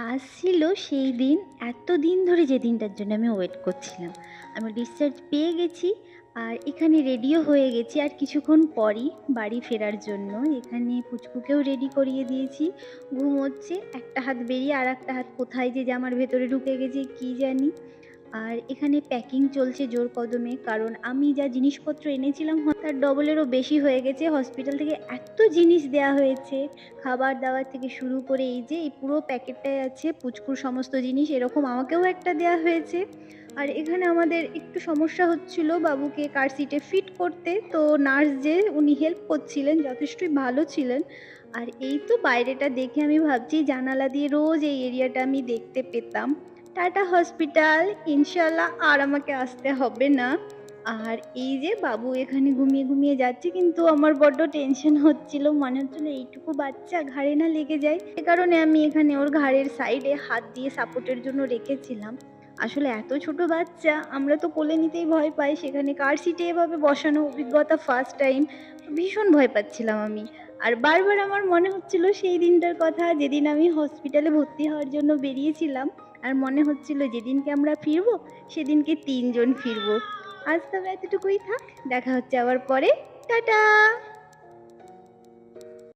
আজ ছিল সেই দিন, এতদিন ধরে যে দিনটার জন্য আমি ওয়েট করছিলাম। আমি ডিসচার্জ পেয়ে গেছি আর এখানে রেডিও হয়ে গেছি আর কিছুক্ষণ পরই বাড়ি ফেরার জন্য। এখানে পুচকুকেও রেডি করিয়ে দিয়েছি, ঘুমোচ্ছে। একটা হাত বেরিয়ে আরেকটা হাত কোথায় যে আমার ভেতরে ঢুকে গেছে কি জানি। আর এখানে প্যাকিং চলছে জোর কদমে, কারণ আমি যা জিনিসপত্র এনেছিলাম তার ডবলেরও বেশি হয়ে গেছে। হসপিটাল থেকে এত জিনিস দেয়া হয়েছে, খাবার দাবার থেকে শুরু করে এই যে এই পুরো প্যাকেটটায় আছে পুচকুর সমস্ত জিনিস, এরকম আমাকেও একটা দেয়া হয়েছে। আর এখানে আমাদের একটু সমস্যা হচ্ছিল বাবুকে কার সিটে ফিট করতে, তো নার্স যে উনি হেল্প করছিলেন, যথেষ্টই ভালো ছিলেন। আর এই তো বাইরেটা দেখে আমি ভাবছি জানালা দিয়ে রোজ এই এরিয়াটা আমি দেখতে পেতাম। টাটা হসপিটাল, ইনশাল্লাহ আর আমাকে আসতে হবে না। আর এই যে বাবু এখানে ঘুমিয়ে ঘুমিয়ে যাচ্ছে, কিন্তু আমার বড্ড টেনশন হচ্ছিল, মনে হচ্ছিল এইটুকু বাচ্চা ঘাড়ে না লেগে যায়। এ কারণে আমি এখানে ওর ঘাড়ের সাইডে হাত দিয়ে সাপোর্টের জন্য রেখেছিলাম। আসলে এত ছোট বাচ্চা আমরা তো কোলে নিতেই ভয় পাই, সেখানে কার সিটে এভাবে বসানো অভিজ্ঞতা ফার্স্ট টাইম। ভীষণ ভয় পাচ্ছিলাম আমি। আর বারবার আমার মনে হচ্ছিল সেই দিনটার কথা, যেদিন আমি হসপিটালে ভর্তি হওয়ার জন্য বেরিয়েছিলাম। আর মনে হচ্ছিল যেদিনকে আমরা ফিরবো সেদিনকে ৩ জন ফিরবো। আজ তবে এতটুকুই থাক। দেখা হচ্ছে আবার পরে। টাটা।